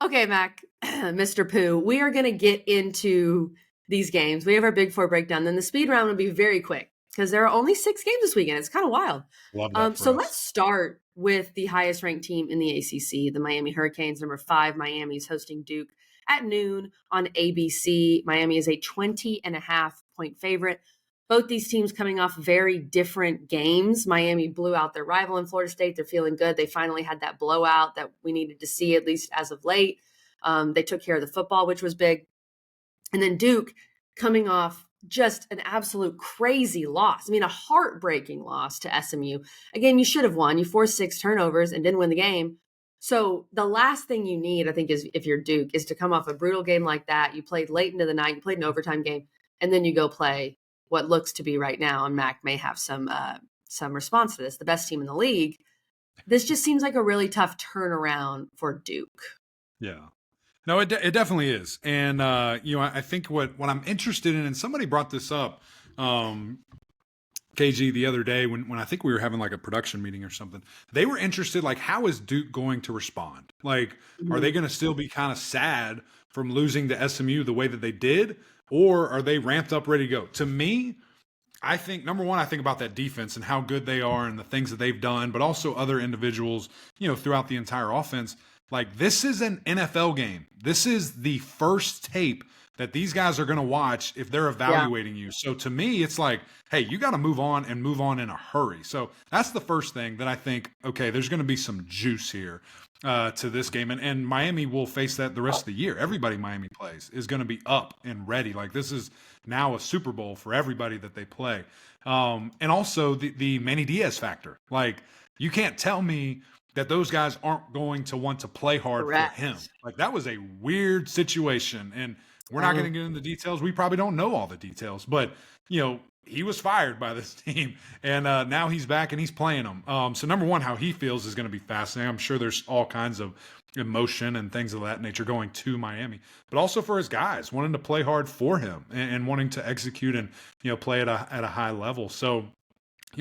Okay, Mac, Mr. Pooh, we are going to get into these games. We have our Big Four breakdown. Then the speed round will be very quick because there are only 6 games this weekend. It's kind of wild. Love that for So us. let's start with the highest ranked team in the ACC, the Miami Hurricanes, number 5. Miami is hosting Duke at noon on ABC. Miami is a 20.5 point favorite. Both these teams coming off very different games. Miami blew out their rival in Florida State. They're feeling good. They finally had that blowout that we needed to see, at least as of late. They took care of the football, which was big. And then Duke coming off just an absolute crazy loss. I mean, a heartbreaking loss to SMU. Again, you should have won. You forced 6 turnovers and didn't win the game. So the last thing you need, I think, is if you're Duke, is to come off a brutal game like that. You played late into the night, you played an overtime game, and then you go play what looks to be right now. And Mac may have some response to this. The best team in the league. This just seems like a really tough turnaround for Duke. Yeah. No, it definitely is. And, I think what I'm interested in, and somebody brought this up, KG, the other day when I think we were having like a production meeting or something, they were interested, like, how is Duke going to respond? Like, are they going to still be kind of sad from losing to SMU the way that they did? Or are they ramped up, ready to go? To me, I think, number one, I think about that defense and how good they are and the things that they've done, but also other individuals, throughout the entire offense. Like, this is an NFL game. This is the first tape that these guys are going to watch if they're evaluating you. So to me, it's like, hey, you got to move on and move on in a hurry. So that's the first thing that I think, okay, there's going to be some juice here to this game. And Miami will face that the rest of the year. Everybody Miami plays is going to be up and ready. Like, this is now a Super Bowl for everybody that they play. And also the Manny Diaz factor. Like, you can't tell me that those guys aren't going to want to play hard Correct. for him. Like, that was a weird situation. And we're not going to get into the details. We probably don't know all the details, but he was fired by this team, and now he's back and he's playing them. So number one, how he feels is going to be fascinating. I'm sure there's all kinds of emotion and things of that nature going to Miami, but also for his guys wanting to play hard for him and wanting to execute and play at a high level. So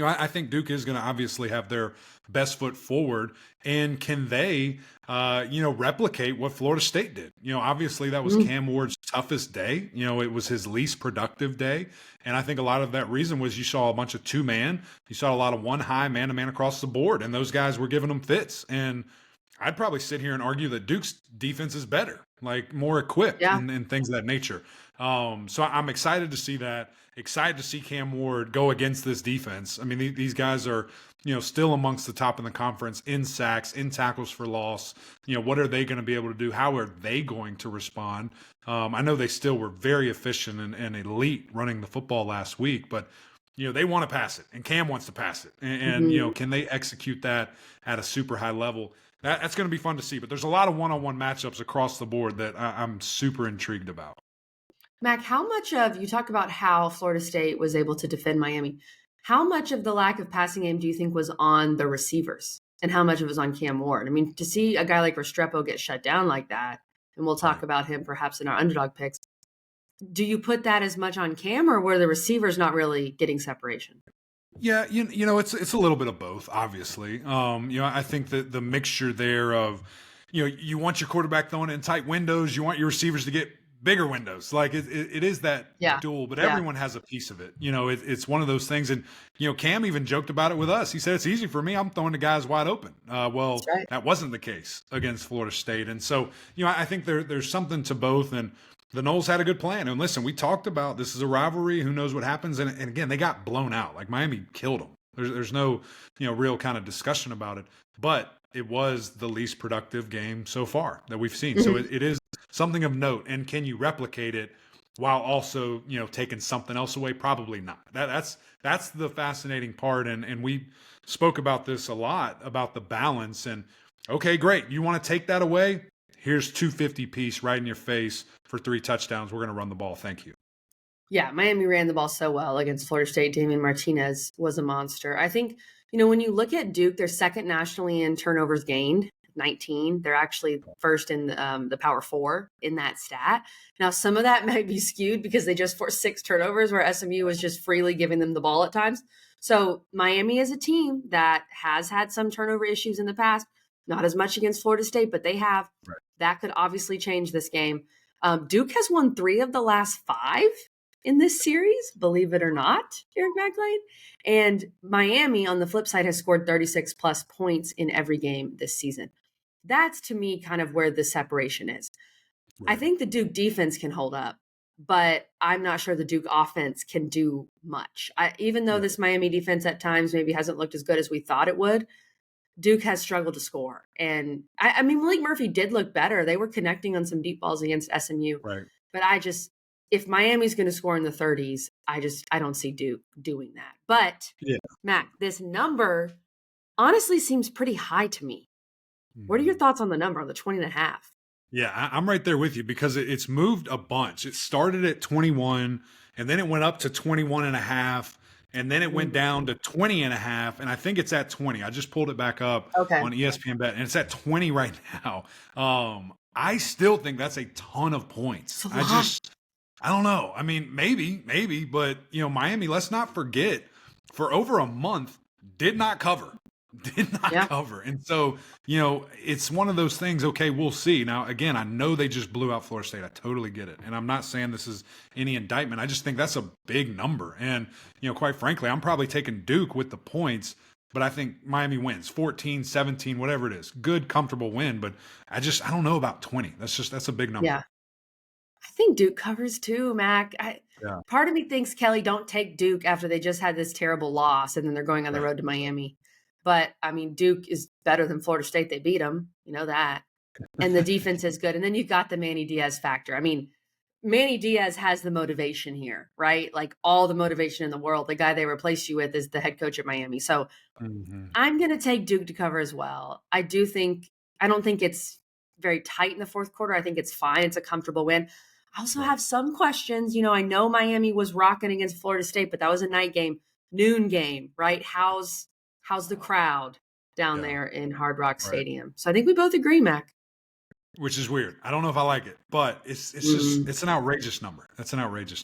I think Duke is going to obviously have their best foot forward. And can they, replicate what Florida State did? Obviously that was Cam Ward's toughest day. It was his least productive day. And I think a lot of that reason was you saw a bunch of 2-man. You saw a lot of 1-high man-to-man across the board. And those guys were giving them fits. And I'd probably sit here and argue that Duke's defense is better, like more equipped and things of that nature. So I'm excited to see that. Excited to see Cam Ward go against this defense. I mean, these guys are, still amongst the top in the conference in sacks, in tackles for loss. What are they going to be able to do? How are they going to respond? I know they still were very efficient and elite running the football last week, but they want to pass it, and Cam wants to pass it. And can they execute that at a super high level? That's going to be fun to see. But there's a lot of one-on-one matchups across the board that I'm super intrigued about. Mac, how much of, you talk about how Florida State was able to defend Miami. How much of the lack of passing game do you think was on the receivers? And how much of it was on Cam Ward? I mean, to see a guy like Restrepo get shut down like that, and we'll talk about him perhaps in our underdog picks, do you put that as much on Cam, or were the receivers not really getting separation? Yeah, it's a little bit of both, obviously. I think that the mixture there of, you want your quarterback throwing in tight windows, you want your receivers to get bigger windows. Like it is that duel, but everyone has a piece of it. It's one of those things. And, Cam even joked about it with us. He said, it's easy for me. I'm throwing the guys wide open. Well, that wasn't the case against Florida State. And so, I think there's something to both. And the Noles had a good plan. And listen, we talked about this is a rivalry. Who knows what happens? And again, they got blown out. Like, Miami killed them. There's no, real kind of discussion about it. But it was the least productive game so far that we've seen. So it is something of note. And can you replicate it while also, taking something else away? Probably not. That's the fascinating part. And we spoke about this a lot, about the balance. And okay, great. You want to take that away? Here's 250 piece right in your face for 3 touchdowns. We're going to run the ball. Thank you. Yeah, Miami ran the ball so well against Florida State. Damian Martinez was a monster. I think, when you look at Duke, they're second nationally in turnovers gained, 19. They're actually first in the Power 4 in that stat. Now, some of that might be skewed because they just forced 6 turnovers, where SMU was just freely giving them the ball at times. So Miami is a team that has had some turnover issues in the past, not as much against Florida State, but they have. Right. That could obviously change this game. Duke has won 3 of the last 5 in this series, believe it or not, Eric McLean. And Miami, on the flip side, has scored 36 plus points in every game this season. That's to me kind of where the separation is. I Right. think the Duke defense can hold up, but I'm not sure the Duke offense can do much. Even though Right. this Miami defense at times maybe hasn't looked as good as we thought it would, Duke has struggled to score. And I mean, Malik Murphy did look better. They were connecting on some deep balls against SMU. Right. But if Miami's going to score in the 30s, I don't see Duke doing that. But Yeah. Mac, this number honestly seems pretty high to me. What are your Mhm. thoughts on the number, on the 20 and a half? Yeah, I'm right there with you because it's moved a bunch. It started at 21 and then it went up to 21 and a half and then it went down to 20 and a half and I think it's at 20. I just pulled it back up Okay. on ESPN Bet and it's at 20 right now. I still think that's a ton of points. I don't know. I mean, maybe, but Miami, let's not forget, for over a month did not cover. Did not Yeah. cover. And so, it's one of those things, okay, we'll see. Now, again, I know they just blew out Florida State. I totally get it. And I'm not saying this is any indictment. I just think that's a big number. And, quite frankly, I'm probably taking Duke with the points, but I think Miami wins 14, 17, whatever it is. Good, comfortable win. But I don't know about 20. That's a big number. Yeah. I think Duke covers too, Mac. Yeah. Part of me thinks, Kelly, don't take Duke after they just had this terrible loss and then they're going on the Right. road to Miami. But I mean, Duke is better than Florida State. They beat them. You know that. And the defense is good. And then you've got the Manny Diaz factor. I mean, Manny Diaz has the motivation here, right? Like all the motivation in the world. The guy they replaced you with is the head coach at Miami. So Mhm. I'm going to take Duke to cover as well. I don't think it's very tight in the fourth quarter. I think it's fine. It's a comfortable win. I also have some questions. I know Miami was rocking against Florida State, but that was a night game, noon game, right? How's the crowd down Yeah. there in Hard Rock Right. Stadium? So I think we both agree, Mac. Which is weird. I don't know if I like it, but it's just it's an outrageous number. That's an outrageous